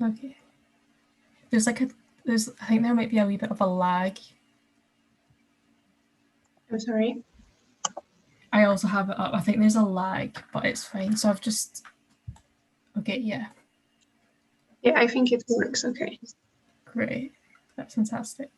Okay. I think there might be a wee bit of a lag. I'm sorry. I also have it up. I think there's a lag, but it's fine. So I've just, okay, yeah. Yeah, I think it works okay. Great. That's fantastic.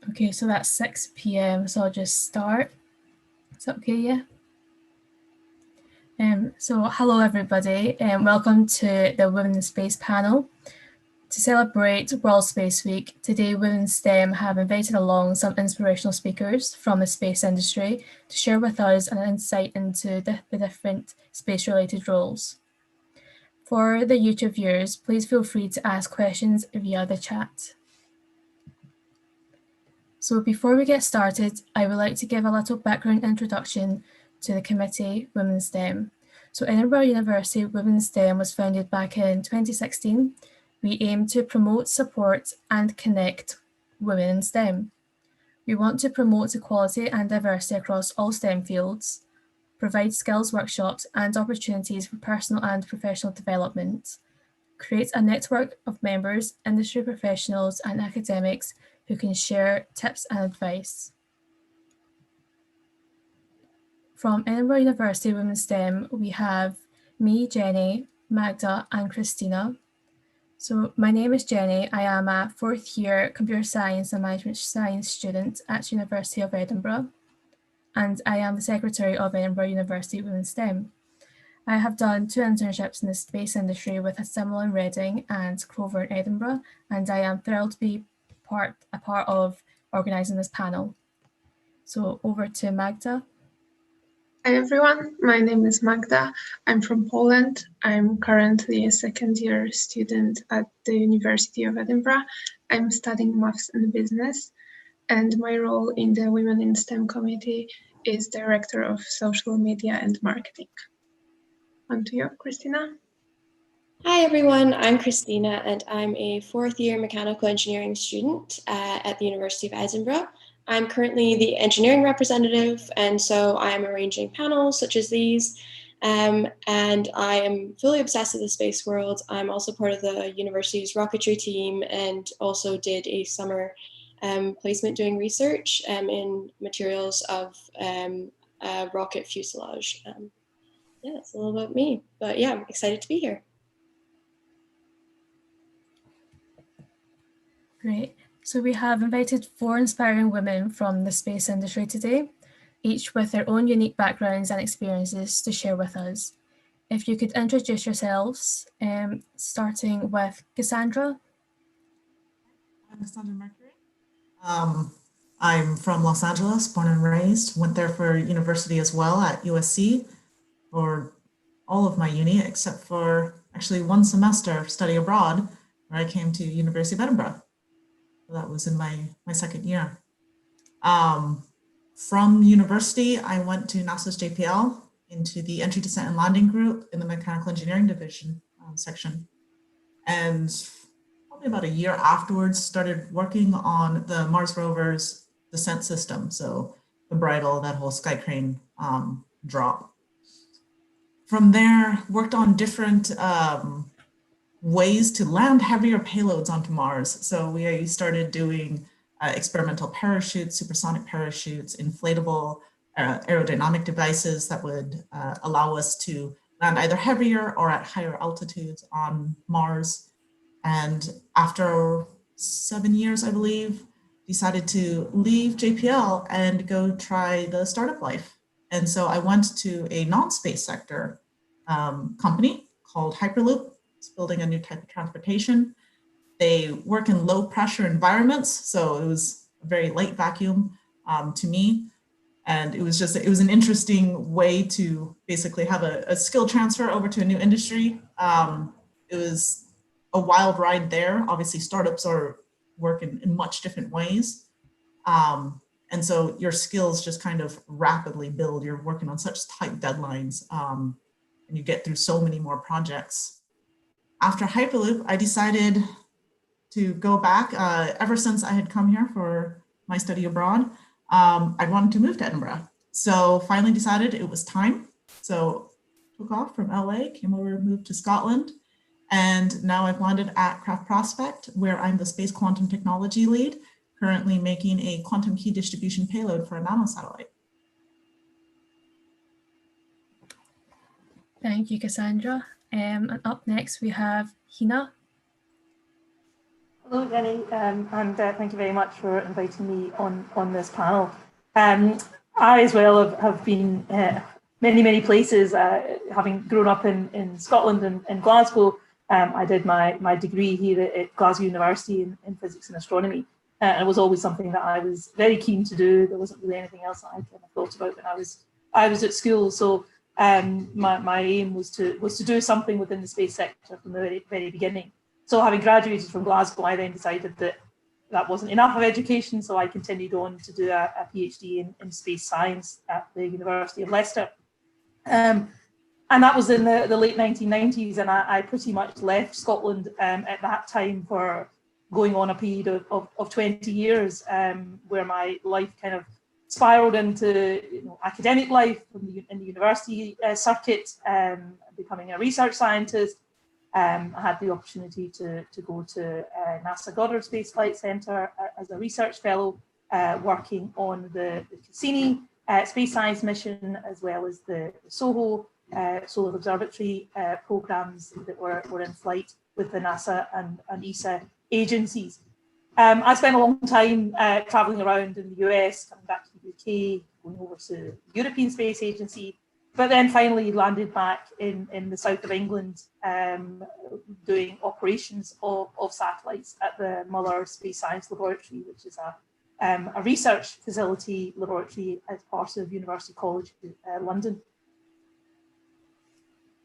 Okay, so that's 6 p.m. So I'll just start. Is that okay? Yeah. So hello everybody, and welcome to the Women in Space panel. To celebrate World Space Week, today Women in STEM have invited along some inspirational speakers from the space industry to share with us an insight into the different space-related roles. For the YouTube viewers, please feel free to ask questions via the chat. So before we get started, I would like to give a little background introduction to the committee Women in STEM. So Edinburgh University Women in STEM was founded back in 2016. We aim to promote, support and connect women in STEM. We want to promote equality and diversity across all STEM fields, provide skills workshops and opportunities for personal and professional development, create a network of members, industry professionals and academics who can share tips and advice. From Edinburgh University Women's STEM, we have me, Jenny, Magda and Christina. So my name is Jenny. I am a fourth year computer science and management science student at University of Edinburgh, and I am the secretary of Edinburgh University Women's STEM. I have done 2 internships in the space industry with a similar in Reading and Clover in Edinburgh, and I am thrilled to be a part of organising this panel. So over to Magda. Hi everyone, my name is Magda. I'm from Poland. I'm currently a second year student at the University of Edinburgh. I'm studying maths and business, and my role in the Women in STEM committee is Director of Social Media and Marketing. On to you, Christina. Hi everyone, I'm Christina and I'm a fourth year mechanical engineering student at the University of Edinburgh. I'm currently the engineering representative, and so I'm arranging panels such as these, and I am fully obsessed with the space world. I'm also part of the university's rocketry team and also did a summer placement doing research in materials of rocket fuselage. Yeah, that's a little about me, but yeah, I'm excited to be here. Great. So we have invited 4 inspiring women from the space industry today, each with their own unique backgrounds and experiences to share with us. If you could introduce yourselves, starting with Cassandra. I'm Cassandra Mercury. I'm from Los Angeles, born and raised, went there for university as well at USC for all of my uni, except for actually 1 semester of study abroad, where I came to University of Edinburgh. So that was in my second year. From university, I went to NASA's JPL into the Entry, Descent, and Landing group in the Mechanical Engineering Division section. And probably about a year afterwards, started working on the Mars rover's descent system. So the bridle, that whole sky crane drop. From there, worked on different ways to land heavier payloads onto Mars. So we started doing experimental parachutes, supersonic parachutes, inflatable aerodynamic devices that would allow us to land either heavier or at higher altitudes on Mars. And after 7 years, I believe, decided to leave JPL and go try the startup life. And so I went to a non-space sector company called Hyperloop. It's building a new type of transportation. They work in low pressure environments, so it was a very light vacuum to me. And it was an interesting way to basically have a skill transfer over to a new industry. It was a wild ride there. Obviously, startups work in much different ways. And so your skills just kind of rapidly build. You're working on such tight deadlines, and you get through so many more projects. After Hyperloop, I decided to go back. Ever since I had come here for my study abroad, I wanted to move to Edinburgh. So finally decided it was time. So took off from LA, came over, moved to Scotland, and now I've landed at Craft Prospect, where I'm the space quantum technology lead, currently making a quantum key distribution payload for a nanosatellite. Thank you, Cassandra. And up next we have Hina. Hello, Jenny, and thank you very much for inviting me on this panel. I as well have been many places, having grown up in Scotland and Glasgow. I did my degree here at Glasgow University in physics and astronomy. And it was always something that I was very keen to do. There wasn't really anything else that I kind of thought about when I was at school. So my aim was to do something within the space sector from the very beginning. So having graduated from Glasgow, I then decided that wasn't enough of education, so I continued on to do a PhD in space science at the University of Leicester. And that was in the late 1990s, and I pretty much left Scotland at that time for going on a period of 20 years, where my life kind of spiraled into academic life in the university circuit, becoming a research scientist. I had the opportunity to go to NASA Goddard Space Flight Center as a research fellow, working on the Cassini space science mission, as well as the SOHO Solar Observatory programs that were in flight with the NASA and ESA agencies. I spent a long time traveling around in the US, coming back to the UK, going over to the European Space Agency, but then finally landed back in the south of England, doing operations of satellites at the Muller Space Science Laboratory, which is a research facility laboratory as part of University College London.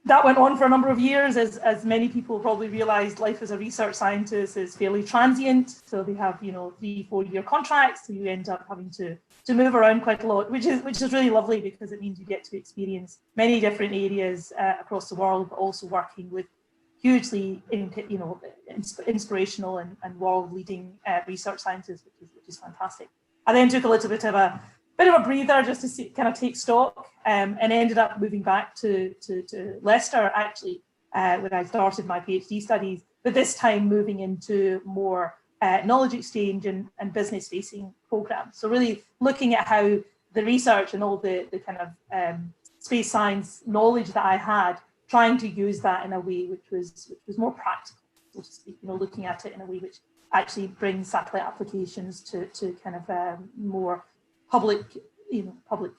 That went on for a number of years. As many people probably realised, life as a research scientist is fairly transient. So they have, 3-4 year contracts. So you end up having to move around quite a lot, which is really lovely because it means you get to experience many different areas across the world, but also working with hugely, inspirational and world-leading research scientists, which is fantastic. I then took a little bit of a breather just to kind of take stock, and ended up moving back to Leicester, actually, when I started my PhD studies, but this time moving into more knowledge exchange and business-facing programs. So really looking at how the research and all the kind of space science knowledge that I had, trying to use that in a way which was more practical, so to speak, looking at it in a way which actually brings satellite applications to kind of more public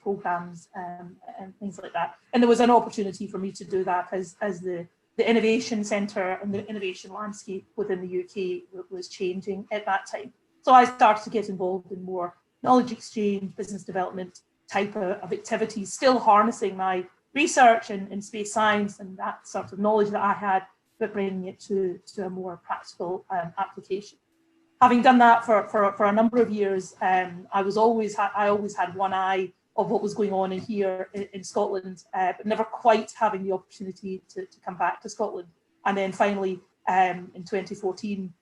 programs and things like that. And there was an opportunity for me to do that as the innovation centre and the innovation landscape within the UK was changing at that time. So I started to get involved in more knowledge exchange, business development type of activities, still harnessing my research in space science and that sort of knowledge that I had, but bringing it to a more practical application. Having done that for a number of years, I always had one eye of what was going on here in Scotland, but never quite having the opportunity to come back to Scotland. And then finally, in 2014,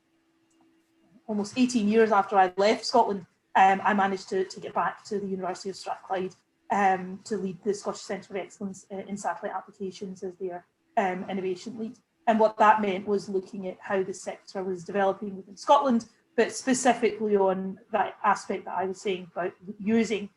almost 18 years after I left Scotland, I managed to get back to the University of Strathclyde to lead the Scottish Centre of Excellence in Satellite Applications as their innovation lead. And what that meant was looking at how the sector was developing within Scotland, but specifically on that aspect that I was saying about using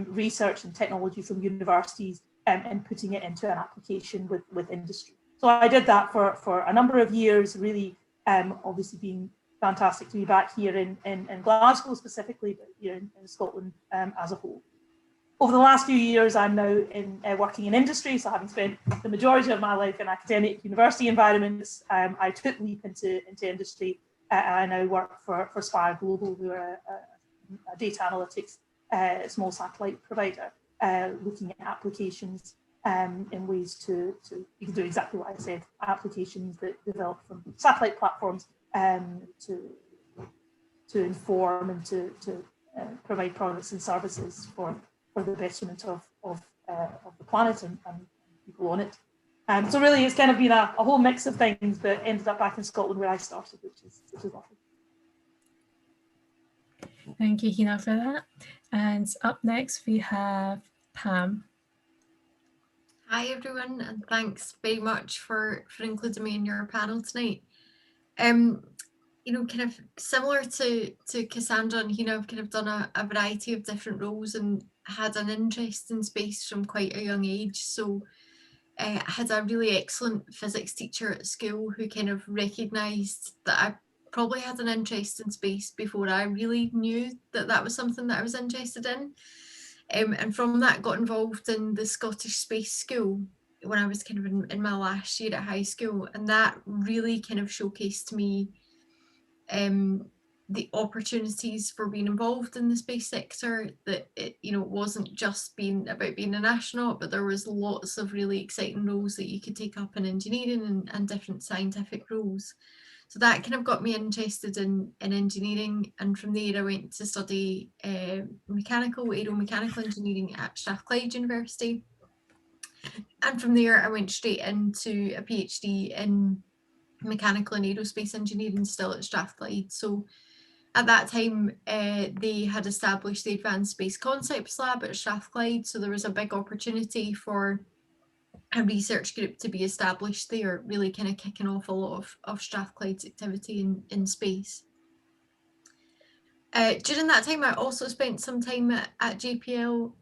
research and technology from universities and putting it into an application with industry. So I did that for a number of years, really obviously being fantastic to be back here in Glasgow specifically, but in Scotland as a whole. Over the last few years, I'm now working in industry, so having spent the majority of my life in academic university environments, I took leap into industry. I now work for Spire Global, who are a data analytics small satellite provider, looking at applications in ways to you can do exactly what I said, applications that develop from satellite platforms to inform and to provide products and services for the betterment of the planet and people on it. So really, it's kind of been a whole mix of things, but ended up back in Scotland where I started, which is lovely. Thank you, Hina, for that. And up next, we have Pam. Hi, everyone, and thanks very much for including me in your panel tonight. Kind of similar to Cassandra and Hina, I've kind of done a variety of different roles and had an interest in space from quite a young age. So I had a really excellent physics teacher at school who kind of recognised that I probably had an interest in space before I really knew that was something that I was interested in. And from that got involved in the Scottish Space School when I was kind of in my last year at high school. And that really kind of showcased to me the opportunities for being involved in the space sector, that it wasn't just about being an astronaut, but there was lots of really exciting roles that you could take up in engineering and different scientific roles. So that kind of got me interested in engineering, and from there I went to study aeromechanical engineering at Strathclyde University, and from there I went straight into a PhD in mechanical and aerospace engineering, still at Strathclyde. So at that time, they had established the Advanced Space Concepts Lab at Strathclyde, so there was a big opportunity for a research group to be established there, really kind of kicking off a lot of Strathclyde's activity in space. During that time, I also spent some time at JPL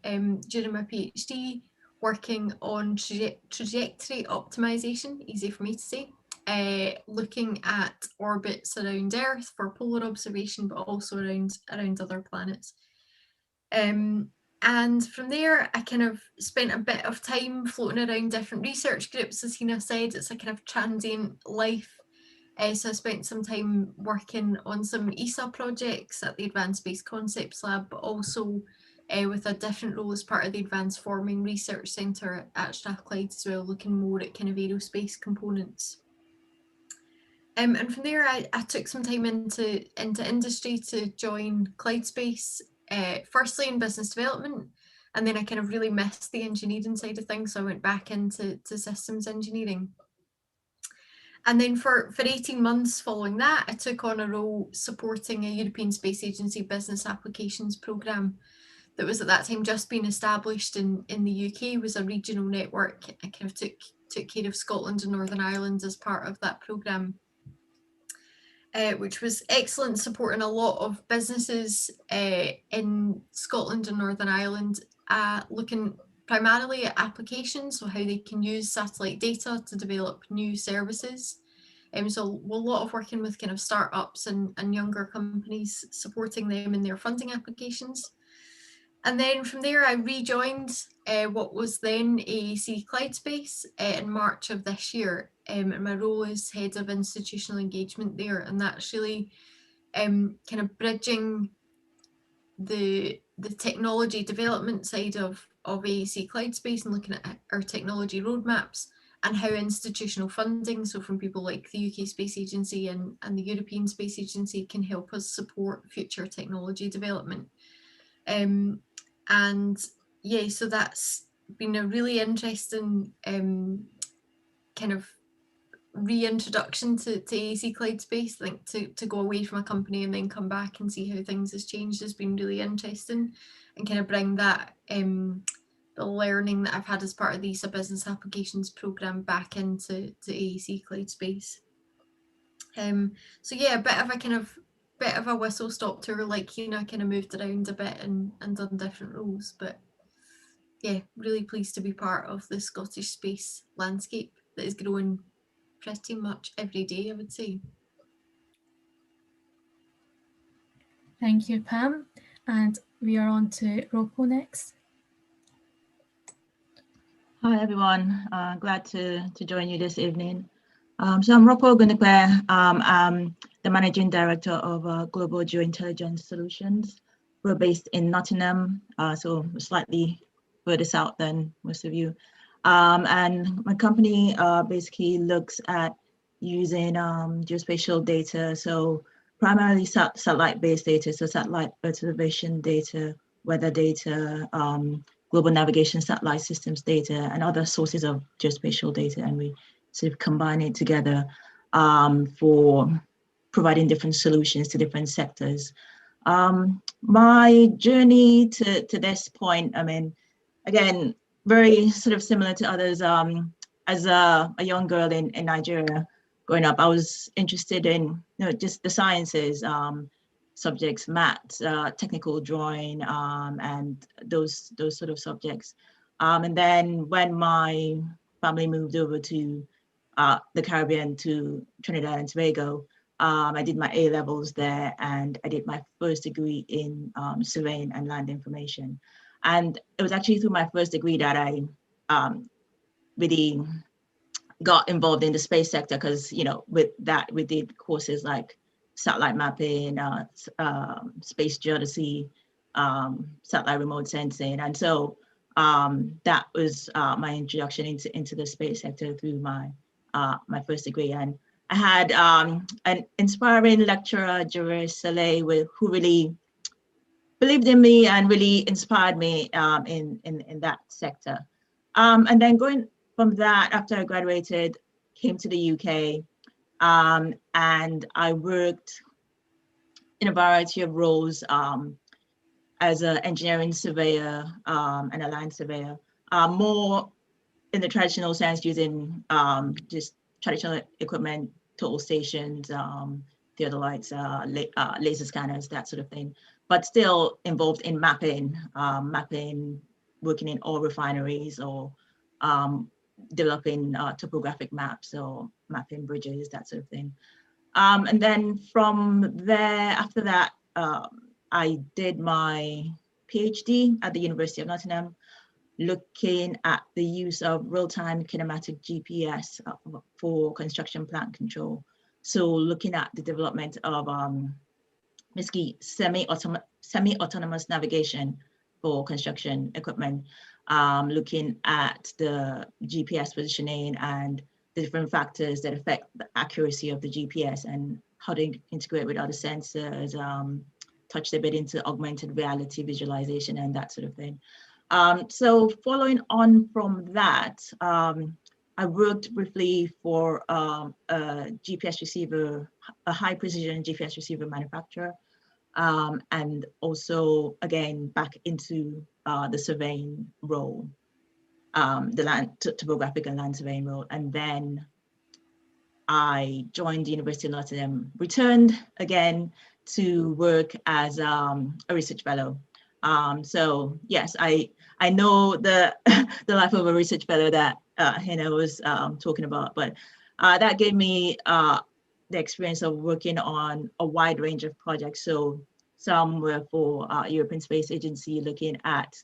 during my PhD, working on trajectory optimization, easy for me to say, looking at orbits around Earth for polar observation, but also around other planets. And from there, I kind of spent a bit of time floating around different research groups. As Hina said, it's a kind of transient life. So I spent some time working on some ESA projects at the Advanced Space Concepts Lab, but also with a different role as part of the Advanced Forming Research Centre at Strathclyde as well, looking more at kind of aerospace components. And from there, I took some time into industry to join Clyde Space, firstly in business development, and then I kind of really missed the engineering side of things, so I went back into systems engineering. And then for 18 months following that, I took on a role supporting a European Space Agency business applications programme that was at that time just being established in the UK. It was a regional network. I kind of took care of Scotland and Northern Ireland as part of that programme, which was excellent, supporting a lot of businesses in Scotland and Northern Ireland, looking primarily at applications, so how they can use satellite data to develop new services. So a lot of working with kind of startups and younger companies, supporting them in their funding applications. And then from there, I rejoined what was then AAC Clyde Space in March of this year. And my role is Head of Institutional Engagement there. And that's really kind of bridging the technology development side of AAC Clyde Space and looking at our technology roadmaps and how institutional funding, so from people like the UK Space Agency and the European Space Agency, can help us support future technology development. And yeah, so that's been a really interesting kind of reintroduction to AAC Clyde Space. I think to go away from a company and then come back and see how things has changed has been really interesting, and kind of bring that the learning that I've had as part of the ESA Business Applications programme back into AAC Clyde Space. So yeah, a bit of a whistle stop tour, like, you know, I kind of moved around a bit and done different roles, but yeah, really pleased to be part of the Scottish space landscape that is growing pretty much every day, I would say. Thank you, Pam. And we are on to Rocco next. Hi, everyone. Glad to join you this evening. So I'm Rocco Gunekwe. I'm the Managing Director of Global Geointelligence Solutions. We're based in Nottingham, so slightly further south than most of you. And my company basically looks at using geospatial data, so primarily satellite-based data, so satellite observation data, weather data, global navigation satellite systems data, and other sources of geospatial data, and we sort of combine it together for providing different solutions to different sectors. My journey to this point, I mean, again, very sort of similar to others. As a young girl in Nigeria, growing up, I was interested in, you know, just the sciences, subjects, maths, technical drawing, and those sort of subjects. And then when my family moved over to the Caribbean, to Trinidad and Tobago, I did my A-levels there, and I did my first degree in surveying and land information. And it was actually through my first degree that I really got involved in the space sector, because, you know, with that, we did courses like satellite mapping, space geodesy, satellite remote sensing. And so that was my introduction into the space sector through my first degree. And I had an inspiring lecturer, Jerry Saleh, who really believed in me and really inspired me in that sector. And then going from that, after I graduated, came to the UK, and I worked in a variety of roles as an engineering surveyor and a land surveyor, more in the traditional sense, using just traditional equipment, total stations, theodolites, laser scanners, that sort of thing, but still involved in mapping, working in oil refineries, or developing topographic maps, or mapping bridges, that sort of thing. And then from there, after that, I did my PhD at the University of Nottingham, looking at the use of real-time kinematic GPS for construction plant control. So looking at the development of basically semi-autonomous navigation for construction equipment, looking at the GPS positioning and the different factors that affect the accuracy of the GPS and how they integrate with other sensors, touched a bit into augmented reality visualization and that sort of thing. So following on from that, I worked briefly for a GPS receiver, a high precision GPS receiver manufacturer, and also again back into the surveying role, the land topographic and land surveying role. And then I joined the University of Nottingham, returned again to work as a research fellow. So yes, I know the the life of a research fellow that Hannah was talking about, but that gave me the experience of working on a wide range of projects. So some were for European Space Agency, looking at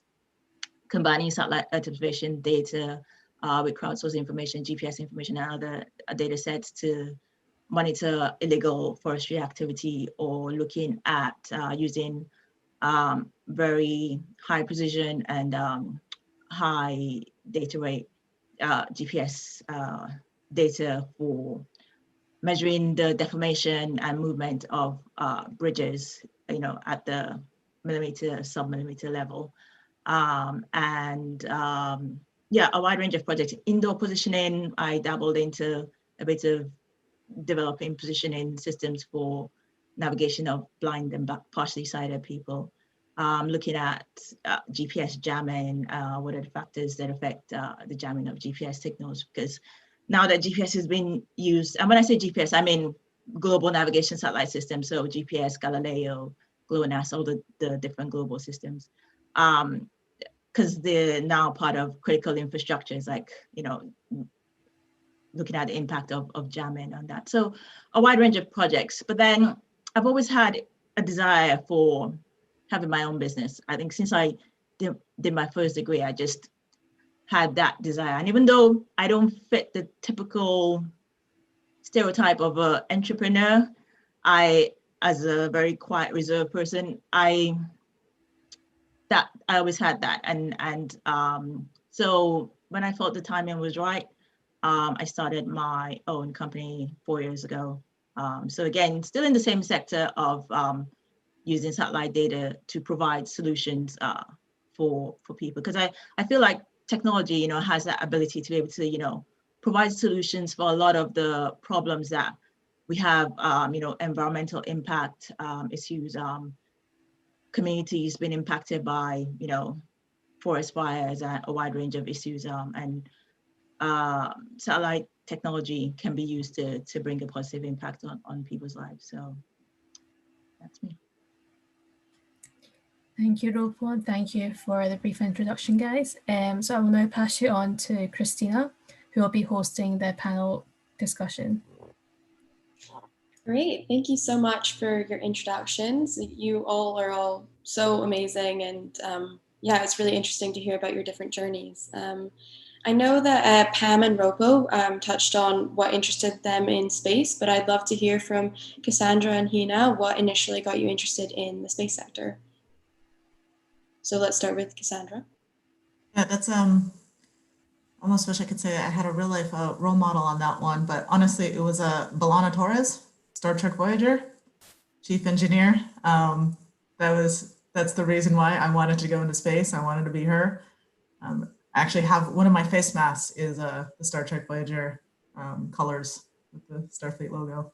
combining satellite Earth observation data with crowdsourced information, GPS information, and other data sets to monitor illegal forestry activity, or looking at using very high precision and high data rate GPS data for measuring the deformation and movement of bridges, at the millimeter, sub-millimeter level. Yeah, a wide range of projects. Indoor positioning, I dabbled into a bit of developing positioning systems for navigation of blind and partially sighted people. Looking at GPS jamming, what are the factors that affect the jamming of GPS signals? Because now that GPS has been used, and when I say GPS, I mean global navigation satellite systems, so GPS, Galileo, GLONASS, all the different global systems, because they're now part of critical infrastructures, like, looking at the impact of jamming on that. So a wide range of projects, but then I've always had a desire for having my own business. I think since I did my first degree, I just had that desire. And even though I don't fit the typical stereotype of an entrepreneur, as a very quiet, reserved person, I always had that. And so when I thought the timing was right, I started my own company 4 years ago. So again, still in the same sector of using satellite data to provide solutions for people, because I feel like technology, has that ability to be able to, provide solutions for a lot of the problems that we have, environmental impact issues, communities being impacted by, forest fires and a wide range of issues, and satellite technology can be used to bring a positive impact on people's lives. So that's me. Thank you, Ropo, and thank you for the brief introduction, guys. So I will now pass you on to Christina, who will be hosting the panel discussion. Great, thank you so much for your introductions. You all are all so amazing, and yeah, it's really interesting to hear about your different journeys. I know that Pam and Ropo touched on what interested them in space, but I'd love to hear from Cassandra and Hina what initially got you interested in the space sector. So let's start with Cassandra. Yeah, that's almost wish I could say I had a real life role model on that one, but honestly, it was B'Elanna Torres, Star Trek Voyager, chief engineer. That's the reason why I wanted to go into space. I wanted to be her. I actually have one of my face masks is the Star Trek Voyager colors with the Starfleet logo.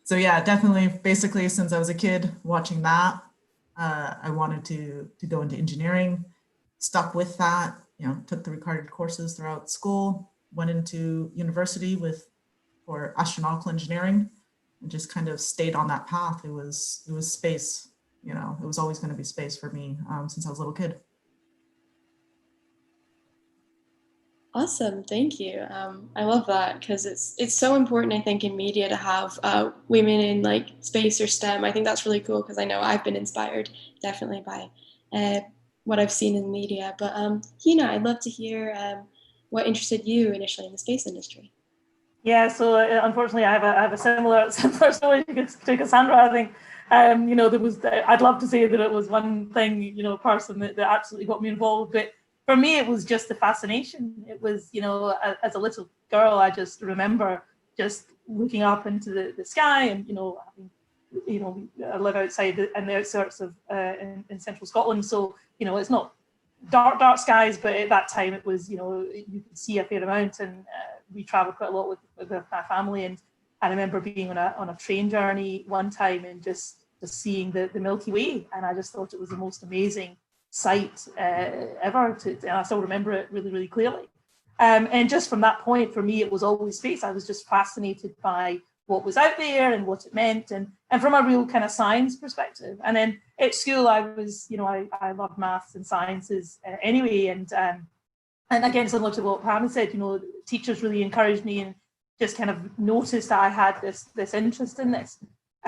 So yeah, definitely, basically, since I was a kid watching that, I wanted to go into engineering, stuck with that, took the required courses throughout school, went into university for astronautical engineering, and just kind of stayed on that path. It was space, it was always going to be space for me since I was a little kid. Awesome, thank you. I love that because it's so important, I think, in media to have women in like space or STEM. I think that's really cool because I know I've been inspired definitely by what I've seen in media. But Hina, I'd love to hear what interested you initially in the space industry. Yeah, so unfortunately, I have a similar story to Cassandra. I think there was. I'd love to say that it was one thing, person that absolutely got me involved, but for me, it was just the fascination. It was, as a little girl, I just remember just looking up into the sky, and I live outside in the outskirts of in central Scotland, so it's not dark skies, but at that time it was, you could see a fair amount, and we traveled quite a lot with my family, and I remember being on a train journey one time and just seeing the Milky Way, and I just thought it was the most amazing sight ever, and I still remember it really, really clearly. And just from that point, for me, it was always space. I was just fascinated by what was out there and what it meant, and from a real kind of science perspective. And then at school, I was, I loved maths and sciences anyway, and again, similar to what Pam said, teachers really encouraged me and just kind of noticed that I had this interest in this.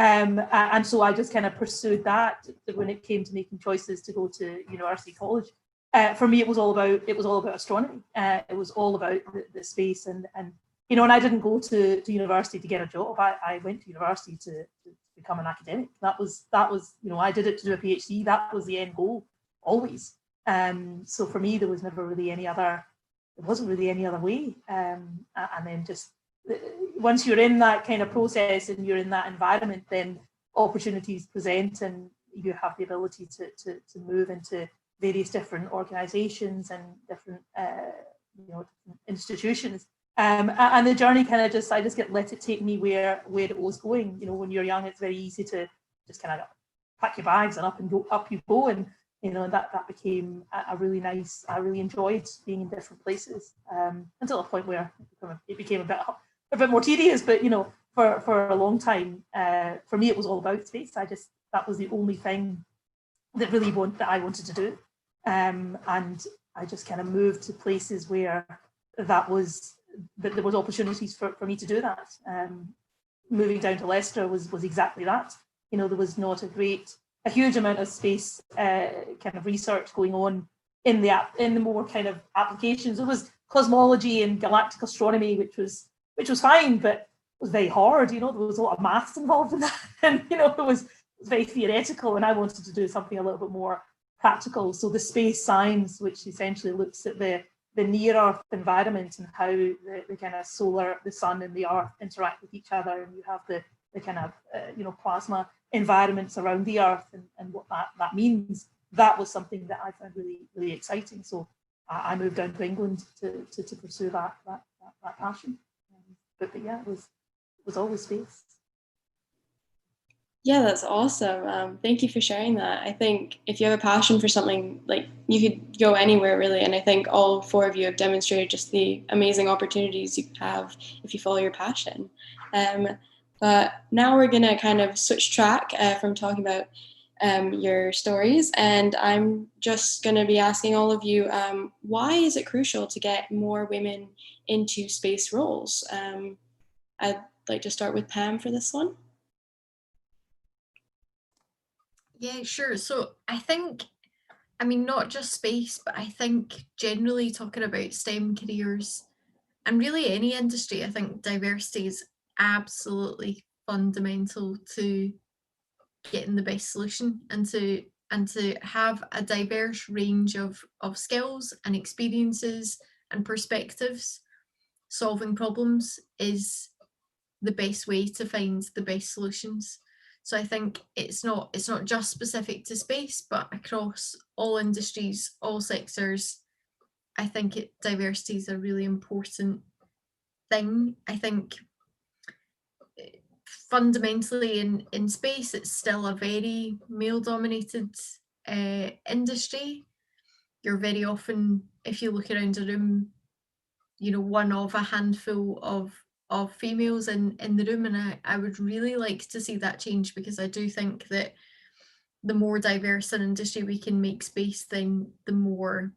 And so I just kind of pursued that when it came to making choices to go to university, college. For me, it was all about astronomy. It was all about the space, and I didn't go to university to get a job. I went to university to become an academic. That was I did it to do a PhD. That was the end goal always. So for me, there was never really any other. There wasn't really any other way. And then just once you're in that kind of process and you're in that environment, then opportunities present, and you have the ability to move into various different organizations and different institutions. And the journey kind of I just let it take me where it was going. When you're young, it's very easy to just kind of pack your bags and up you go. And that became a really nice. I really enjoyed being in different places until a point where it became a bit more tedious. But for a long time, for me, it was all about space. That was the only thing that I wanted to do, and I just kind of moved to places where there was opportunities for me to do that. Moving down to Leicester was exactly that. There was not a huge amount of space kind of research going on in the more kind of applications. There was cosmology and galactic astronomy, which was fine, but it was very hard. There was a lot of maths involved in that, and it was very theoretical, and I wanted to do something a little bit more practical. So the space science, which essentially looks at the near-Earth environment and how the kind of the sun and the Earth interact with each other, and you have the kind of plasma environments around the Earth and what that means. That was something that I found really, really exciting. So I moved down to England to pursue that passion. But yeah, it was always space. Yeah, that's awesome. Thank you for sharing that. I think if you have a passion for something, like, you could go anywhere really. And I think all four of you have demonstrated just the amazing opportunities you have if you follow your passion. But now we're going to kind of switch track from talking about your stories. And I'm just going to be asking all of you, why is it crucial to get more women into space roles? I'd like to start with Pam for this one. Yeah, sure. So I think, not just space, but I think generally talking about STEM careers and really any industry, I think diversity is absolutely fundamental to getting the best solution, and to have a diverse range of skills and experiences and perspectives. Solving problems is the best way to find the best solutions. So I think it's not just specific to space, but across all industries, all sectors. I think diversity is a really important thing. I think fundamentally in space, it's still a very male-dominated industry. You're very often, if you look around a room, one of a handful of females in the room, and I would really like to see that change, because I do think that the more diverse an industry we can make space, then the more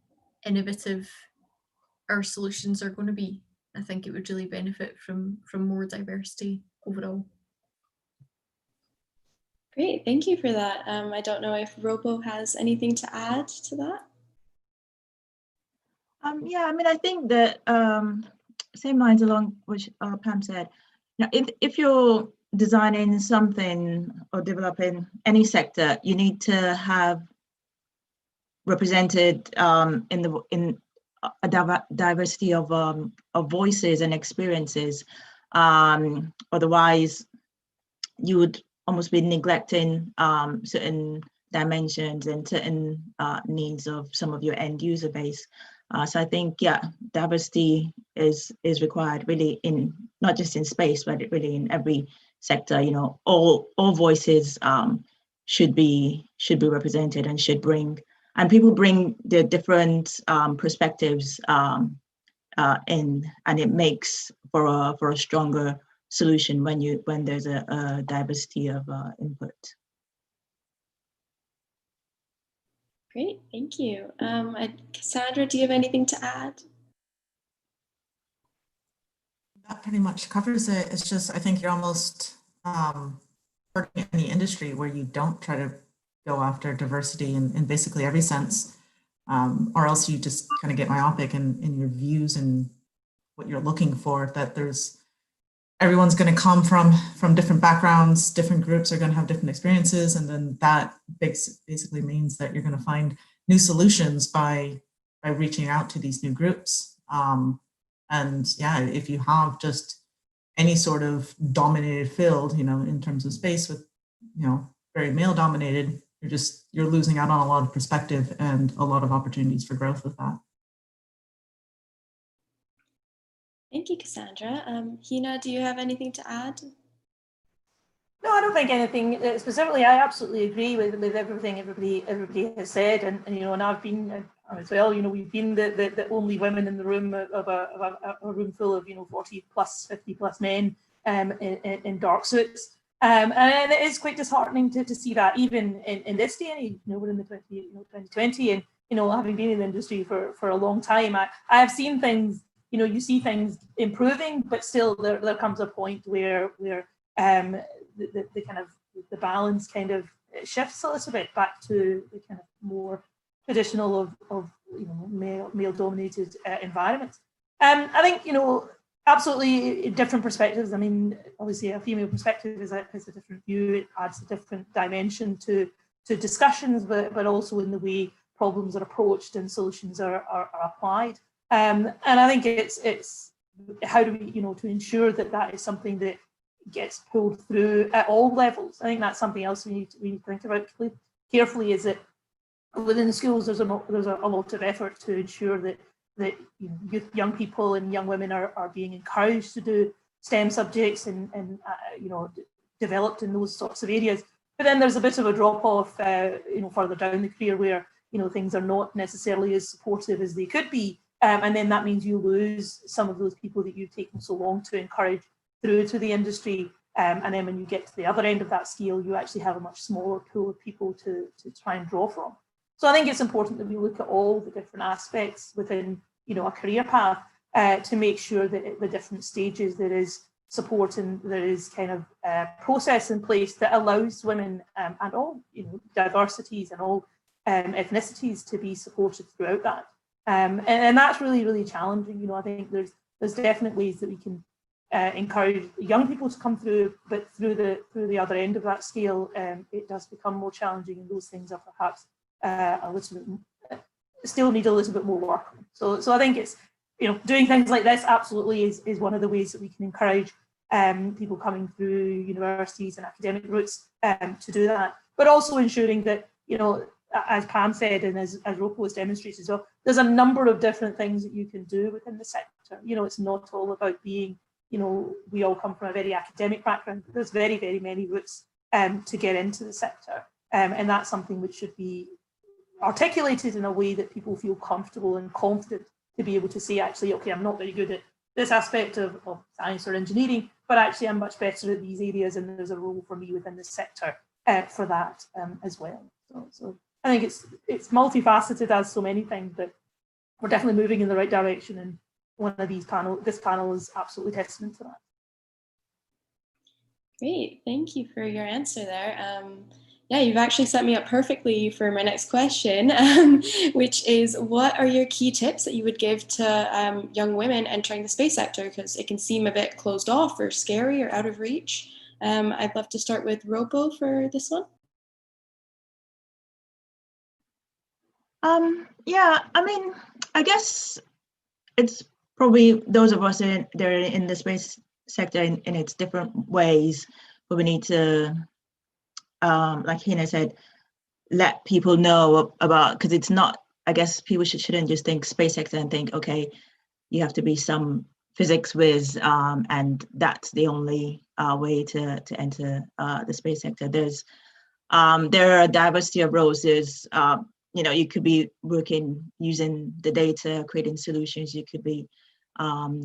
innovative our solutions are going to be. I think it would really benefit from more diversity overall. Great, thank you for that. I don't know if Ropo has anything to add to that. Yeah, I mean, I think that same lines along which Pam said. You know, if you're designing something or developing any sector, you need to have represented in a diversity of voices and experiences. Otherwise, you would almost be neglecting certain dimensions and certain needs of some of your end user base. So I think, yeah, diversity is required really in not just in space, but really in every sector. You know, all voices should be represented and should bring, and people bring their different perspectives in, and it makes for a stronger solution when there's a diversity of input. Great, thank you. Cassandra, do you have anything to add? That pretty much covers it. It's just, I think you're almost working in the industry where you don't try to go after diversity in basically every sense, or else you just kind of get myopic in your views and what you're looking for, that everyone's going to come from different backgrounds, different groups are going to have different experiences, and then that basically means that you're going to find new solutions by reaching out to these new groups. And yeah, if you have just any sort of dominated field, you know, in terms of space with, you know, very male dominated, you're losing out on a lot of perspective and a lot of opportunities for growth with that. Thank you, Cassandra. Hina, do you have anything to add? No, I don't think anything specifically. I absolutely agree with everything everybody has said, and you know, and I've been as well. You know, we've been the only women in the room of a room full of 40 plus, 50 plus men in dark suits, and it is quite disheartening to see that even in this day and age. You know, we're in the 2020, and you know, having been in the industry for a long time, I have seen things. You know, you see things improving, but still there comes a point where the kind of the balance kind of shifts a little bit back to the kind of more traditional of male dominated environments. I think, you know, absolutely different perspectives. I mean, obviously a female perspective is a different view. It adds a different dimension to discussions, but also in the way problems are approached and solutions are applied. And I think it's how do we, to ensure that is something that gets pulled through at all levels. I think that's something else we need to think about carefully, is that within the schools there's a lot of effort to ensure that young people and young women are being encouraged to do STEM subjects and developed in those sorts of areas. But then there's a bit of a drop off further down the career where things are not necessarily as supportive as they could be. And then that means you lose some of those people that you've taken so long to encourage through to the industry. And then when you get to the other end of that scale, you actually have a much smaller pool of people to try and draw from. So I think it's important that we look at all the different aspects within a career path to make sure that at the different stages there is support and there is kind of process in place that allows women and all diversities and all ethnicities to be supported throughout that. And that's really, really challenging. I think there's definite ways that we can encourage young people to come through, but through the other end of that scale, it does become more challenging, and those things are perhaps a little bit still need a little bit more work. So I think it's doing things like this absolutely is one of the ways that we can encourage people coming through universities and academic routes to do that, but also ensuring that as Pam said, and as Ropo has demonstrated as well, there's a number of different things that you can do within the sector. It's not all about being, we all come from a very academic background. There's very, very many routes to get into the sector. And that's something which should be articulated in a way that people feel comfortable and confident to be able to say, actually, okay, I'm not very good at this aspect of science or engineering, but actually I'm much better at these areas, and there's a role for me within the sector for that as well. So I think it's multifaceted as so many things, but we're definitely moving in the right direction. And one of these this panel is absolutely testament to that. Great, thank you for your answer there. Yeah, you've actually set me up perfectly for my next question, which is, what are your key tips that you would give to young women entering the space sector? Because it can seem a bit closed off or scary or out of reach. I'd love to start with Ropo for this one. Yeah, I mean, I guess it's probably those of us they're in the space sector in its different ways, but we need to, like Hina said, let people know about, because it's not, I guess people shouldn't just think space sector and think, okay, you have to be some physics whiz, and that's the only way to enter the space sector. There are a diversity of roles. There's, you could be working using the data, creating solutions. You could be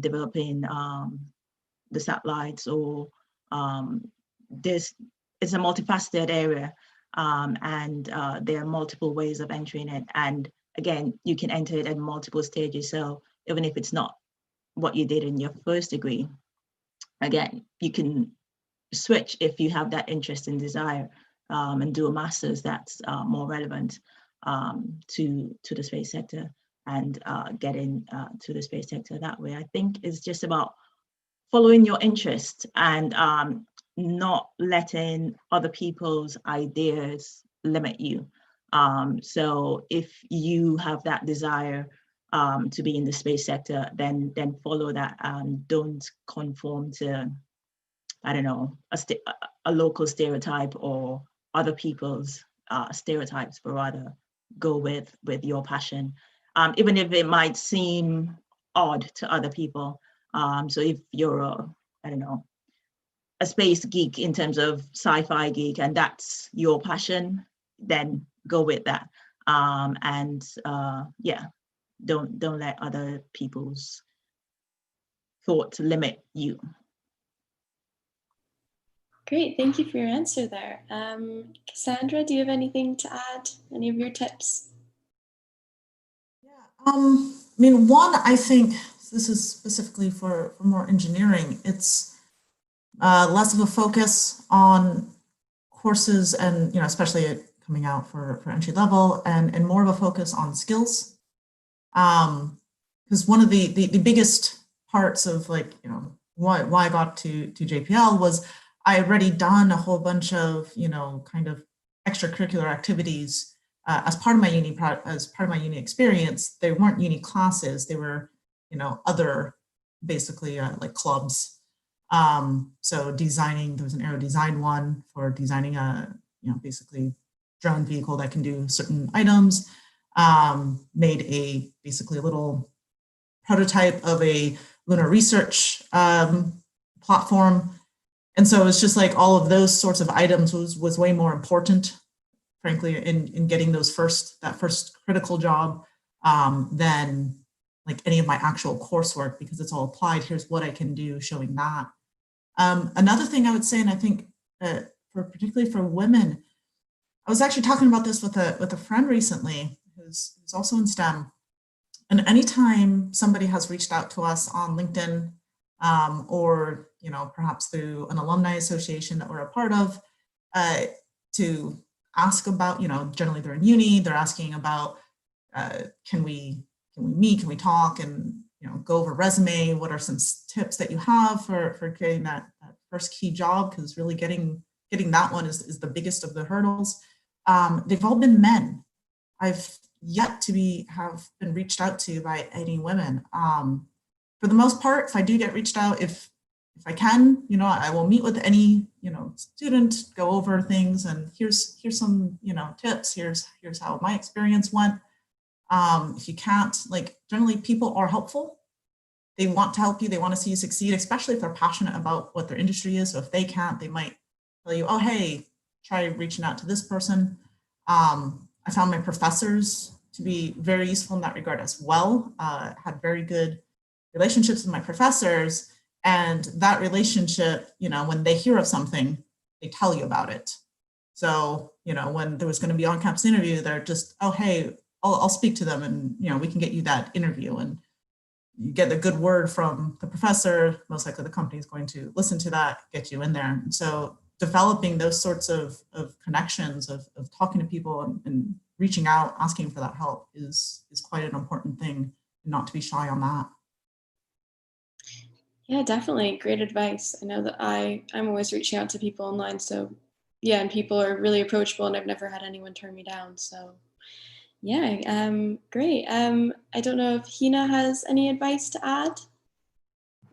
developing the satellites, or it's a multifaceted area, and there are multiple ways of entering it. And again, you can enter it at multiple stages. So even if it's not what you did in your first degree, again, you can switch if you have that interest and desire, and do a master's that's more relevant to the space sector, and get to the space sector that way. I think it's just about following your interest and not letting other people's ideas limit you. So if you have that desire to be in the space sector, then follow that. Don't conform to, I don't know, a local stereotype or other people's stereotypes, but rather go with your passion, even if it might seem odd to other people. So if you're a space geek in terms of sci-fi geek, and that's your passion, then go with that. Yeah, don't let other people's thoughts limit you. Great, thank you for your answer there. Cassandra, do you have anything to add? Any of your tips? Yeah, I mean, one, I think this is specifically for more engineering. It's less of a focus on courses and, especially coming out for entry level, and more of a focus on skills. Because one of the biggest parts of why I got to JPL was I had already done a whole bunch of, kind of extracurricular activities as part of my uni experience. They weren't uni classes. They were, other basically like clubs. So designing, there was an aero design one for designing a, basically drone vehicle that can do certain items. Made basically a little prototype of a lunar research platform. And so it's just like all of those sorts of items was way more important, frankly, in getting that first critical job than like any of my actual coursework, because it's all applied. Here's what I can do, showing that. Another thing I would say, and I think particularly for women, I was actually talking about this with a friend recently who's also in STEM. And anytime somebody has reached out to us on LinkedIn, or perhaps through an alumni association that we're a part of, to ask about, generally they're in uni, they're asking about, can we meet, can we talk, and go over resume, what are some tips that you have for getting that first key job, because really getting that one is the biggest of the hurdles. They've all been men. I've yet to have been reached out to by any women. For the most part, if I do get reached out, if I can, I will meet with any, student, go over things, and here's some, tips, here's how my experience went. If you can't, generally people are helpful. They want to help you. They want to see you succeed, especially if they're passionate about what their industry is. So if they can't, they might tell you, oh, hey, try reaching out to this person. I found my professors to be very useful in that regard as well. Had very good relationships with my professors, and that relationship, when they hear of something, they tell you about it. So, when there was going to be on-campus interview, they're just, oh, hey, I'll speak to them, and we can get you that interview, and you get a good word from the professor. Most likely the company is going to listen to that, get you in there. And so developing those sorts of connections, of talking to people and reaching out, asking for that help is quite an important thing, not to be shy on that. Yeah, definitely. Great advice. I know that I'm always reaching out to people online. So yeah, and people are really approachable, and I've never had anyone turn me down. So yeah, great. I don't know if Hina has any advice to add.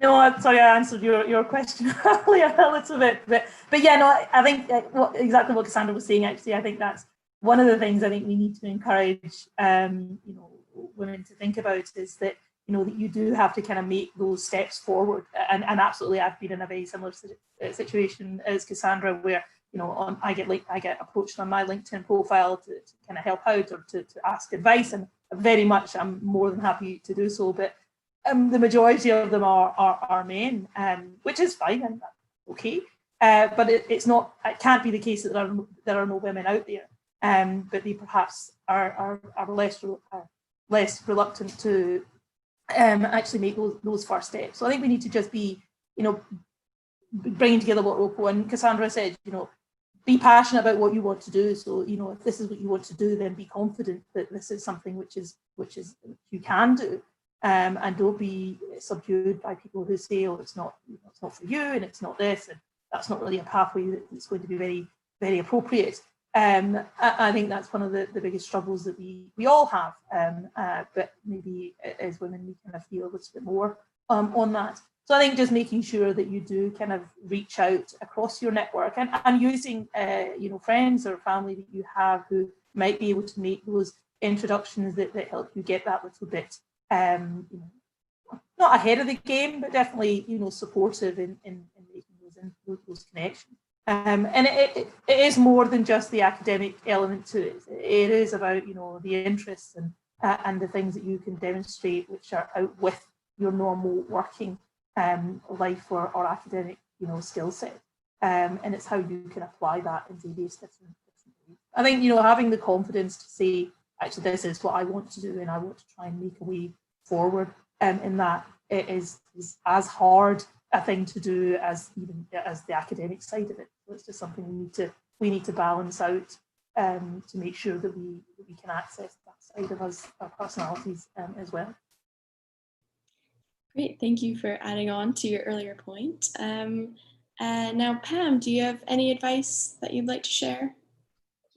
No, I'm sorry, I answered your question earlier a little bit, but yeah, no, I think exactly what Cassandra was saying. Actually, I think that's one of the things I think we need to encourage, women to think about, is that that you do have to kind of make those steps forward. And absolutely, I've been in a very similar situation as Cassandra, where I get approached on my LinkedIn profile to kind of help out or to ask advice, and I'm more than happy to do so, but. The majority of them are men, which is fine and okay. But it's not. It can't be the case that there are no women out there. But they perhaps are less reluctant to actually make those first steps. So I think we need to just be, bringing together what Rocco and Cassandra said. Be passionate about what you want to do. So if this is what you want to do, then be confident that this is something which is you can do. And don't be subdued by people who say, "Oh, it's not for you, and it's not this, and that's not really a pathway that's going to be very, very appropriate." I think that's one of the biggest struggles that we all have, but maybe as women we kind of feel a little bit more on that. So I think just making sure that you do kind of reach out across your network, and using friends or family that you have who might be able to make those introductions that help you get that little bit. Not ahead of the game, but definitely, supportive in making those connections. And it is more than just the academic element to it. It is about, the interests and the things that you can demonstrate, which are out with your normal working life or academic, skill set. And it's how you can apply that in various different ways. I think, having the confidence to say, actually, this is what I want to do, and I want to try and make a way forward in that. It is as hard a thing to do as the academic side of it. So it's just something we need to balance out to make sure that we can access that side of us, our personalities as well. Great, thank you for adding on to your earlier point. Now, Pam, do you have any advice that you'd like to share?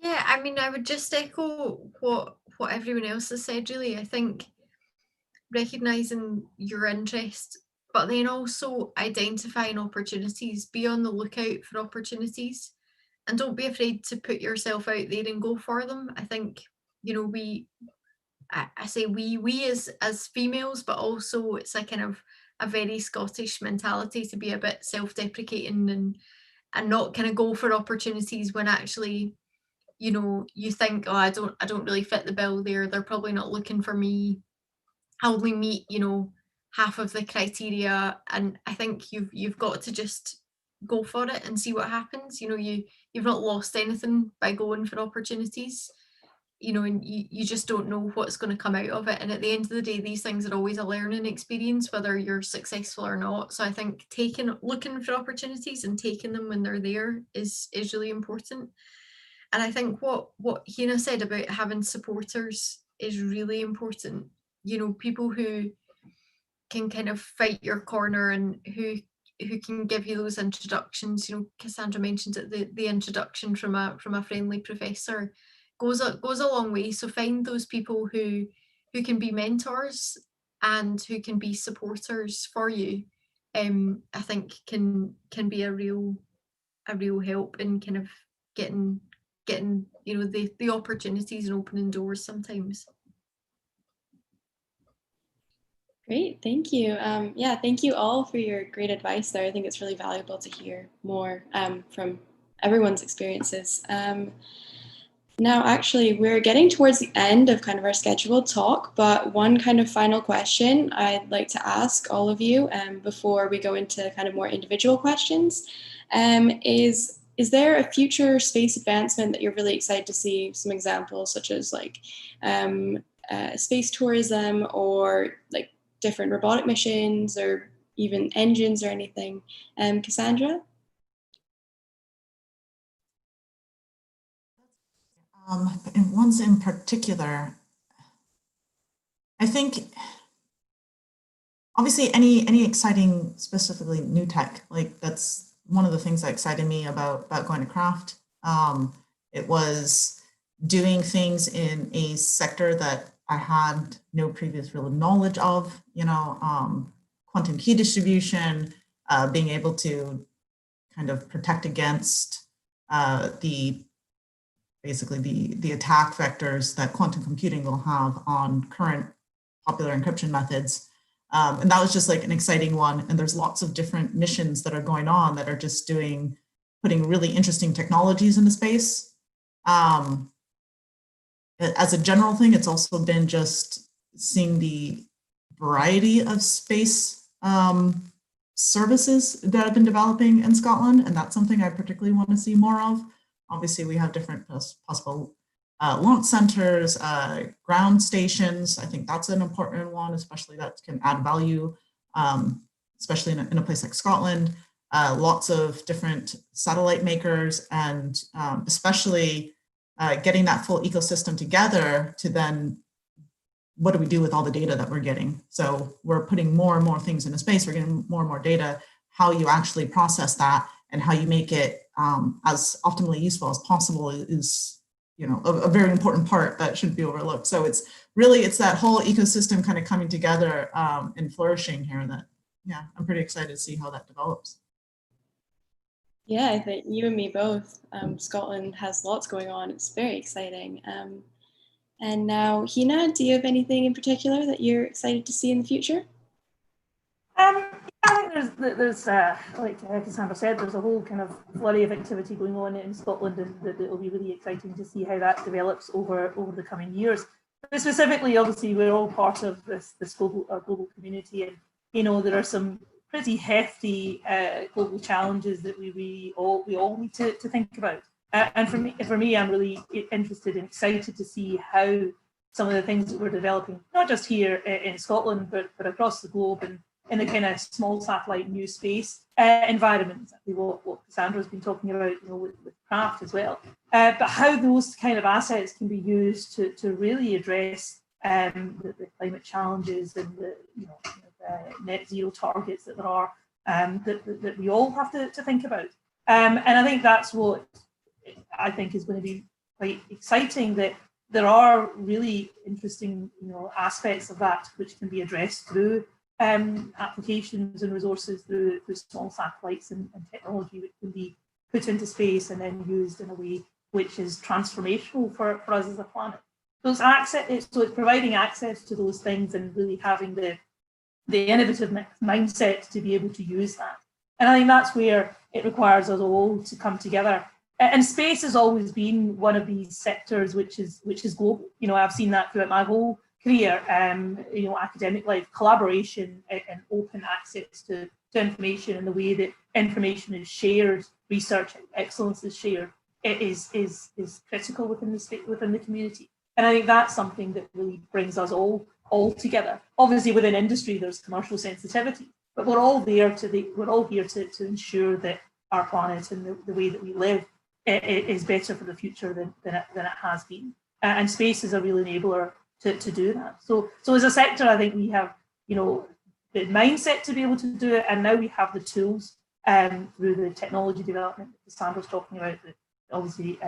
Yeah, I mean, I would just echo what everyone else has said, really. I think recognising your interest, but then also identifying opportunities, be on the lookout for opportunities, and don't be afraid to put yourself out there and go for them. I think, I say we as females, but also it's a kind of a very Scottish mentality to be a bit self-deprecating and not kind of go for opportunities when actually, you think, oh, I don't really fit the bill there. They're probably not looking for me. I only meet, half of the criteria. And I think you've got to just go for it and see what happens. You've not lost anything by going for opportunities, and you just don't know what's going to come out of it. And at the end of the day, these things are always a learning experience, whether you're successful or not. So I think looking for opportunities and taking them when they're there is really important. And I think what Hina said about having supporters is really important. People who can kind of fight your corner and who can give you those introductions. Cassandra mentioned it, the introduction from a friendly professor goes a long way. So find those people who can be mentors and who can be supporters for you. I think can be a real help in kind of getting the opportunities and opening doors sometimes. Great, thank you. Yeah, thank you all for your great advice there. I think it's really valuable to hear more from everyone's experiences. Now, actually, we're getting towards the end of kind of our scheduled talk, but one kind of final question I'd like to ask all of you before we go into kind of more individual questions is, is there a future space advancement that you're really excited to see? Some examples such as like space tourism, or like different robotic missions, or even engines or anything. Cassandra? And ones in particular, I think obviously any exciting, specifically new tech, like that's one of the things that excited me about going to craft. It was doing things in a sector that I had no previous real knowledge of, quantum key distribution, being able to kind of protect against basically the attack vectors that quantum computing will have on current popular encryption methods. And that was just like an exciting one. And there's lots of different missions that are going on that are just putting really interesting technologies into space. As a general thing, it's also been just seeing the variety of space services that have been developing in Scotland. And that's something I particularly want to see more of. Obviously, we have different possible launch centers, ground stations. I think that's an important one, especially that can add value, especially in a place like Scotland. Lots of different satellite makers, and especially getting that full ecosystem together to then, what do we do with all the data that we're getting? So we're putting more and more things into space, we're getting more and more data. How you actually process that and how you make it as optimally useful as possible is a very important part that shouldn't be overlooked. So it's that whole ecosystem kind of coming together and flourishing here that, yeah, I'm pretty excited to see how that develops. Yeah, I think you and me both. Scotland has lots going on. It's very exciting. And now, Hina, do you have anything in particular that you're excited to see in the future? I think there's like Cassandra said, there's a whole kind of flurry of activity going on in Scotland, and that it will be really exciting to see how that develops over the coming years. But specifically, obviously, we're all part of this global community, and there are some pretty hefty global challenges that we all need to think about. And for me, I'm really interested and excited to see how some of the things that we're developing, not just here in Scotland, but across the globe, and in the kind of small satellite new space environment, exactly what Cassandra's been talking about, with craft as well. But how those kind of assets can be used to really address the climate challenges and the net zero targets that there are, that we all have to think about. And I think that's what I think is going to be quite exciting, that there are really interesting aspects of that which can be addressed through applications and resources through small satellites and technology which can be put into space and then used in a way which is transformational for us as a planet. So it's providing access to those things and really having the innovative mindset to be able to use that. And I think that's where it requires us all to come together. And space has always been one of these sectors which is global. I've seen that throughout my whole career, academic life, collaboration and open access to information, and the way that information is shared, research excellence is shared, it is critical within the community. And I think that's something that really brings us all together. Obviously, within industry, there's commercial sensitivity, but we're all here to ensure that our planet and the way that we live is better for the future than it has been. And space is a real enabler to do that. So as a sector, I think we have, the mindset to be able to do it, and now we have the tools through the technology development that Cassandra's talking about, that obviously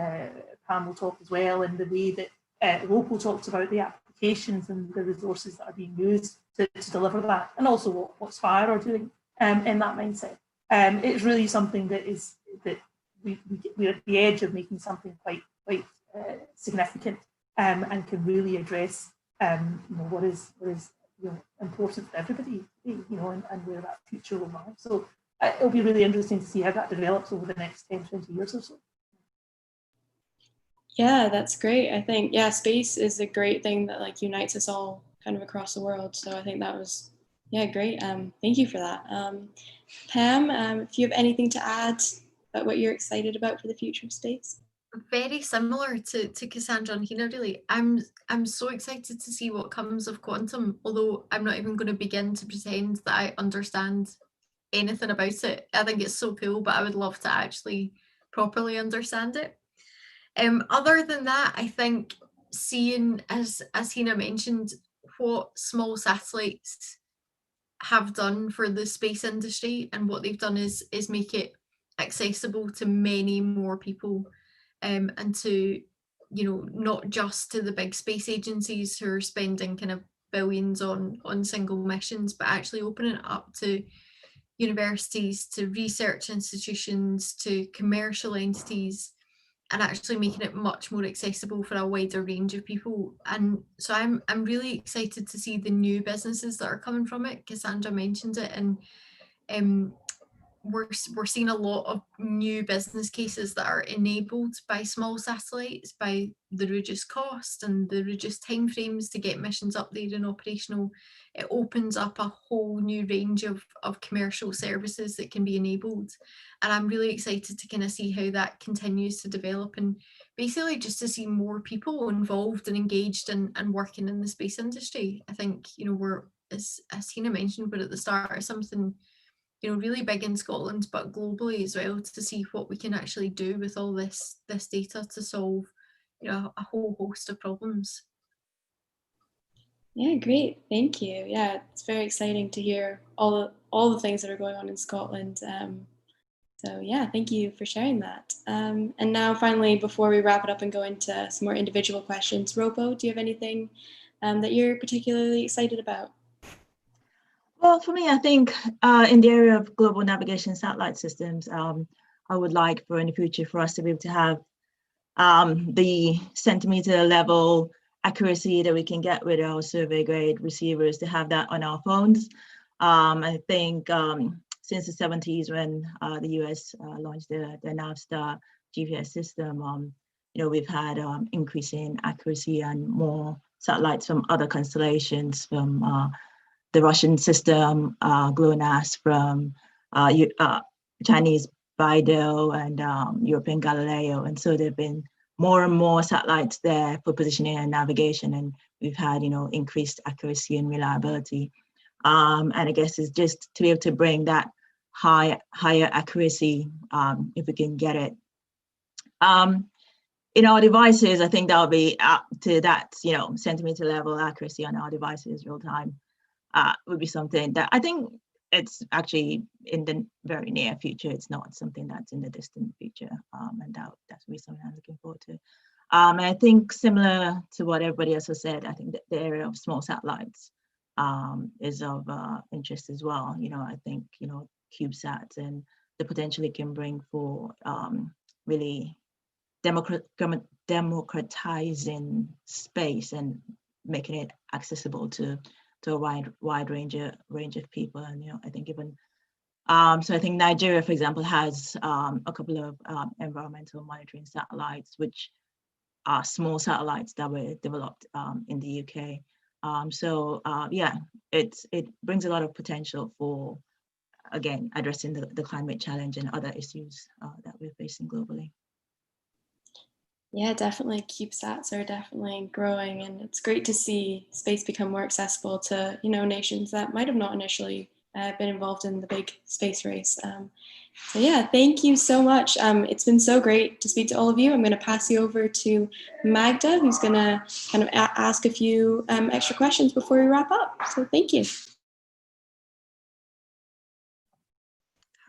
Pam will talk as well, and the way that Ropo talked about the applications and the resources that are being used to deliver that, and also what Spire are doing in that mindset. It's really something that we're at the edge of making something quite significant, and can really address what is important for everybody, and where that future will lie. So it'll be really interesting to see how that develops over the next 10, 20 years or so. Yeah, that's great. I think, space is a great thing that unites us all kind of across the world. So I think that was, great. Thank you for that. Pam, if you have anything to add about what you're excited about for the future of space? Very similar to Cassandra and Hina, really. I'm so excited to see what comes of quantum, although I'm not even going to begin to pretend that I understand anything about it. I think it's so cool, but I would love to actually properly understand it. Other than that, I think seeing, as Hina mentioned, what small satellites have done for the space industry, and what they've done is make it accessible to many more people, and to, you know, not just to the big space agencies who are spending kind of billions on single missions, but actually opening it up to universities, to research institutions, to commercial entities, and actually making it much more accessible for a wider range of people. And so I'm really excited to see the new businesses that are coming from it. Cassandra mentioned it, and we're seeing a lot of new business cases that are enabled by small satellites, by the reduced cost and the reduced timeframes to get missions up there and operational. It opens up a whole new range of commercial services that can be enabled. And I'm really excited to kind of see how that continues to develop, and basically just to see more people involved and engaged and working in the space industry. I think, you know, we're, as Hina mentioned, we're at the start of something, you know, really big in Scotland, but globally as well, to see what we can actually do with all this data to solve, you know, a whole host of problems. Yeah, great. Thank you. Yeah, it's very exciting to hear all the things that are going on in Scotland. So yeah, thank you for sharing that. And now finally, before we wrap it up and go into some more individual questions, Ropo, do you have anything that you're particularly excited about? Well, for me, I think in the area of global navigation satellite systems, I would like for in the future for us to be able to have the centimeter level accuracy that we can get with our survey grade receivers, to have that on our phones. I think since the 70s, when the US launched the Navstar GPS system, you know, we've had increasing accuracy and more satellites from other constellations, from the Russian system, GLONASS, from Chinese BeiDou, and European Galileo. And so there've been more and more satellites there for positioning and navigation, and we've had, you know, increased accuracy and reliability. And I guess it's just to be able to bring that higher accuracy, if we can get it. In our devices, I think that'll be up to that, you know, centimeter level accuracy on our devices real time. Would be something that I think it's actually in the very near future. It's not something that's in the distant future, and that's really something I'm looking forward to. And I think similar to what everybody else has said, I think that the area of small satellites is of interest as well. You know, I think, you know, CubeSats and the potential it can bring for really democratizing space and making it accessible to a wide range of people. And, you know, I think even so I think Nigeria, for example, has a couple of environmental monitoring satellites, which are small satellites that were developed in the UK. Yeah, it brings a lot of potential for, again, addressing the climate challenge and other issues that we're facing globally. Yeah, definitely. CubeSats are definitely growing, and it's great to see space become more accessible to, you know, nations that might have not initially been involved in the big space race. So yeah, thank you so much. It's been so great to speak to all of you. I'm going to pass you over to Magda, who's going to kind of ask a few extra questions before we wrap up. So thank you.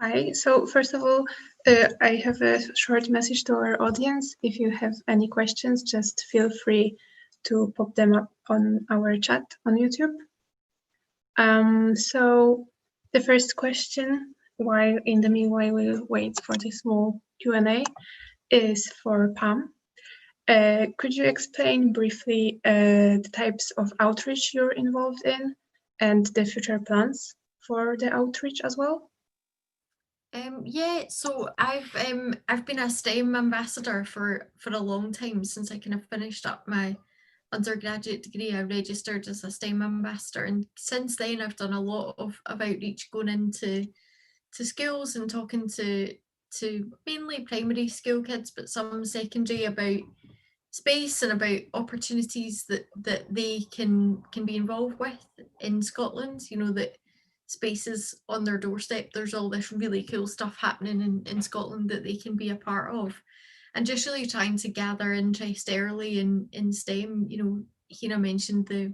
Hi, so first of all, I have a short message to our audience. If you have any questions, just feel free to pop them up on our chat on YouTube. So the first question, while in the meanwhile we'll wait for the small Q&A, is for Pam. Could you explain briefly the types of outreach you're involved in and the future plans for the outreach as well? Yeah, so I've been a STEM ambassador for a long time. Since I kind of finished up my undergraduate degree, I registered as a STEM ambassador, and since then I've done a lot of outreach, going into schools and talking to mainly primary school kids, but some secondary, about space and about opportunities that they can be involved with in Scotland. You know, that space is on their doorstep. There's all this really cool stuff happening in Scotland that they can be a part of. And just really trying to gather interest early in STEM. You know, Hina mentioned the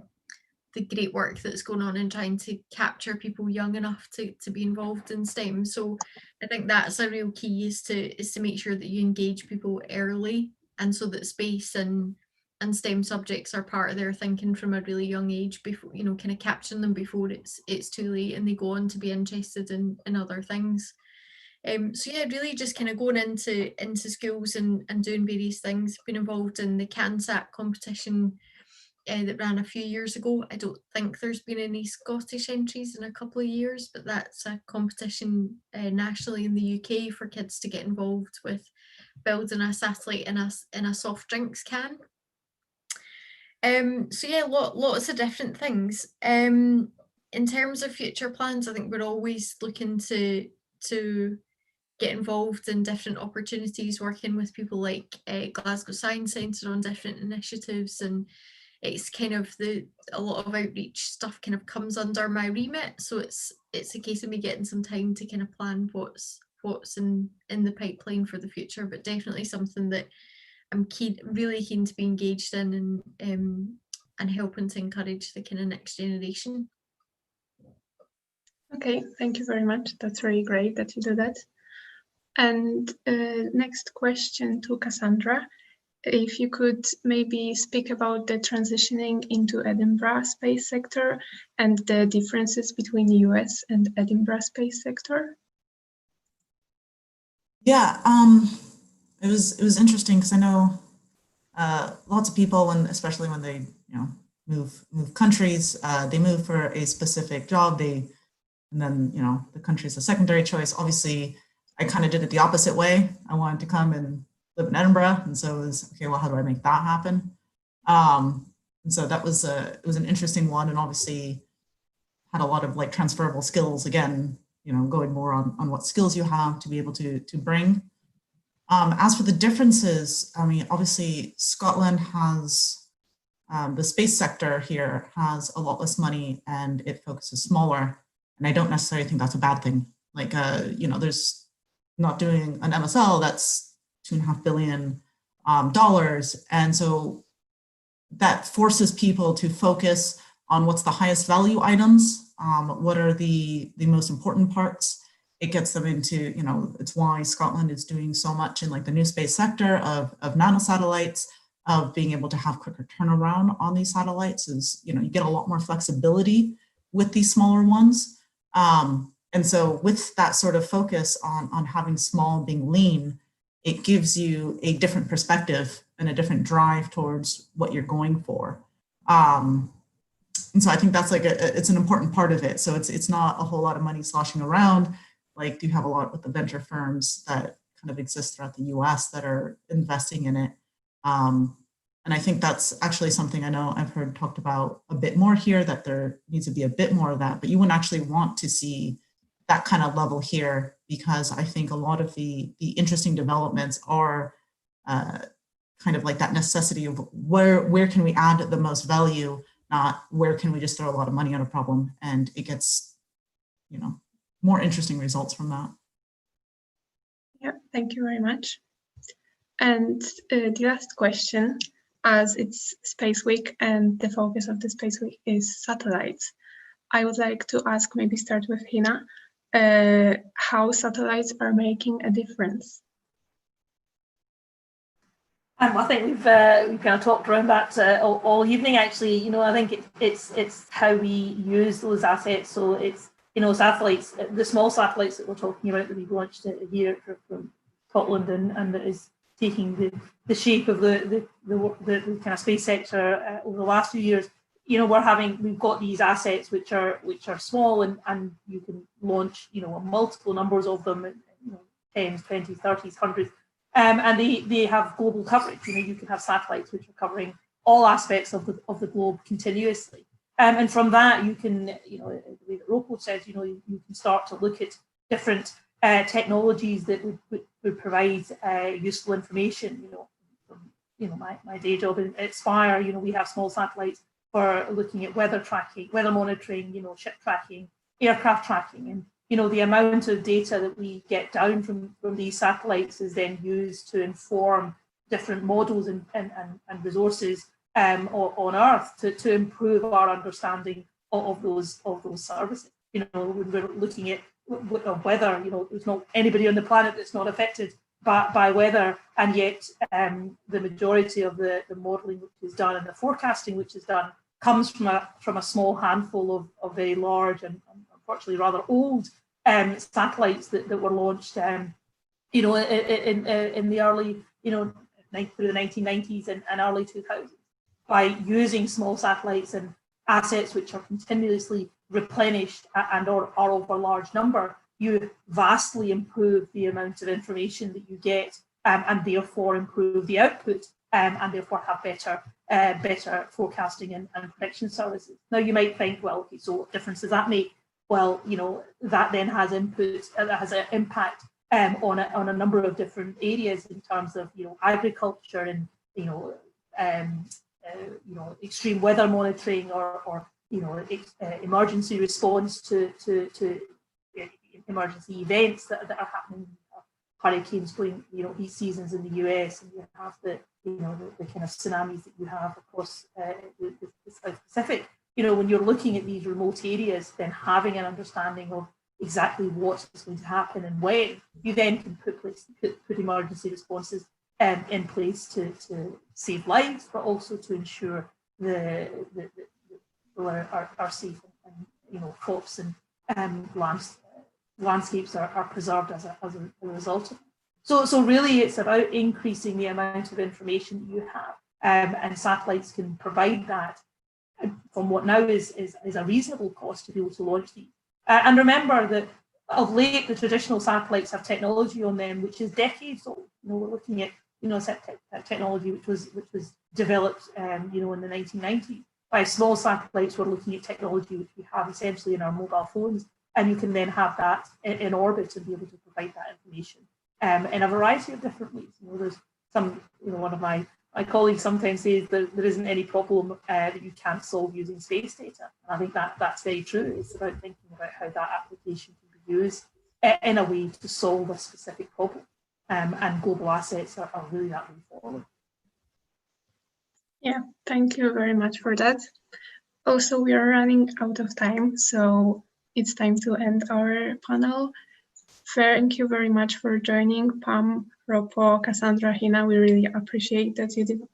great work that's going on in trying to capture people young enough to be involved in STEM. So I think that's a real key, is to make sure that you engage people early, and so that space and STEM subjects are part of their thinking from a really young age, before, you know, kind of capturing them before it's too late and they go on to be interested in other things. So yeah, really just kind of going into schools and doing various things. Been involved in the CANSAT competition that ran a few years ago. I don't think there's been any Scottish entries in a couple of years, but that's a competition nationally in the UK for kids to get involved with building a satellite in a soft drinks can. So yeah, lots of different things. In terms of future plans, I think we're always looking to get involved in different opportunities, working with people like Glasgow Science Centre on different initiatives, and it's kind of a lot of outreach stuff kind of comes under my remit. So it's a case of me getting some time to kind of plan what's in the pipeline for the future, but definitely something that I'm really keen to be engaged in, and helping to encourage the kind of next generation. Okay, thank you very much. That's really great that you do that. And next question to Cassandra. If you could maybe speak about the transitioning into Edinburgh space sector and the differences between the US and Edinburgh space sector. Yeah, it was interesting, because I know lots of people, especially when they move countries, they move for a specific job, and then the country is a secondary choice. Obviously, I kind of did it the opposite way. I wanted to come and live in Edinburgh, and so it was, okay, well, how do I make that happen? And so that was it was an interesting one, and obviously had a lot of like transferable skills, again, going more on what skills you have to be able to bring. As for the differences, I mean, obviously Scotland has, the space sector here has a lot less money and it focuses smaller, and I don't necessarily think that's a bad thing. Like, there's not doing an MSL that's $2.5 billion, and so that forces people to focus on what's the highest value items, what are the most important parts. It gets them into, it's why Scotland is doing so much in like the new space sector of nanosatellites, of being able to have quicker turnaround on these satellites, is, you get a lot more flexibility with these smaller ones. And so with that sort of focus on having small, being lean, it gives you a different perspective and a different drive towards what you're going for. And so I think that's like it's an important part of it. So it's not a whole lot of money sloshing around. Like, you have a lot with the venture firms that kind of exist throughout the US that are investing in it. And I think that's actually something I know I've heard talked about a bit more here, that there needs to be a bit more of that, but you wouldn't actually want to see that kind of level here, because I think a lot of the interesting developments are kind of like that necessity of where can we add the most value, not where can we just throw a lot of money at a problem, and it gets, more interesting results from that. Yeah, thank you very much. And the last question, as it's Space Week and the focus of the Space Week is satellites, I would like to ask, maybe start with Hina, how satellites are making a difference. I think we've kind of talked around that all evening. Actually, I think it's how we use those assets. So it's satellites, the small satellites that we're talking about that we've launched here from Scotland, and that is taking the shape of the kind of space sector over the last few years. We've got these assets which are small, and you can launch multiple numbers of them, 10s, 20s, 30s, 100s. And they have global coverage. You can have satellites which are covering all aspects of the globe continuously. And from that, you can, the way that Rocco says, you can start to look at different technologies that would provide useful information. From my day job at Spire, we have small satellites for looking at weather tracking, weather monitoring, ship tracking, aircraft tracking, and the amount of data that we get down from these satellites is then used to inform different models and resources on Earth to improve our understanding of those services. When we're looking at weather, there's not anybody on the planet that's not affected by weather, and yet the majority of the modelling which is done and the forecasting which is done comes from a small handful of very large and unfortunately rather old satellites that were launched, in the early, through the 1990s and early 2000s. By using small satellites and assets which are continuously replenished and are of a large number, you vastly improve the amount of information that you get, and therefore improve the output, and therefore have better forecasting and prediction services. Now you might think, well, okay, so what difference does that make? Well, that then has has an impact on a number of different areas in terms of agriculture and extreme weather monitoring or emergency response to emergency events that are happening. Hurricanes going, heat seasons in the US, and you have the kind of tsunamis that you have across the South Pacific. When you're looking at these remote areas, then having an understanding of exactly what is going to happen and when, you then can put emergency responses in place to save lives, but also to ensure the people are safe, and crops and landscapes are preserved as a result of it. So really it's about increasing the amount of information that you have, and satellites can provide that from what now is a reasonable cost to be able to launch these. And remember that of late, the traditional satellites have technology on them which is decades old. We're looking at technology which was developed in the 1990s. By small satellites, we're looking at technology which we have essentially in our mobile phones, and you can then have that in orbit and be able to provide that information in a variety of different ways. There's some, one of my colleagues sometimes says that there isn't any problem that you can't solve using space data. And I think that's very true. It's about thinking about how that application can be used in a way to solve a specific problem. And global assets are really that way forward. Yeah, thank you very much for that. Also, we are running out of time, so it's time to end our panel. Thank you very much for joining, Pam, Ropo, Cassandra, Hina. We really appreciate that you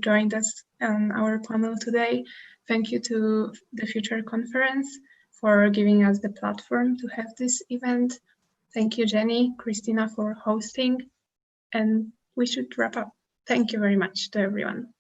joined us on our panel today. Thank you to the Future Conference for giving us the platform to have this event. Thank you, Jenny, Christina, for hosting, and we should wrap up. Thank you very much to everyone.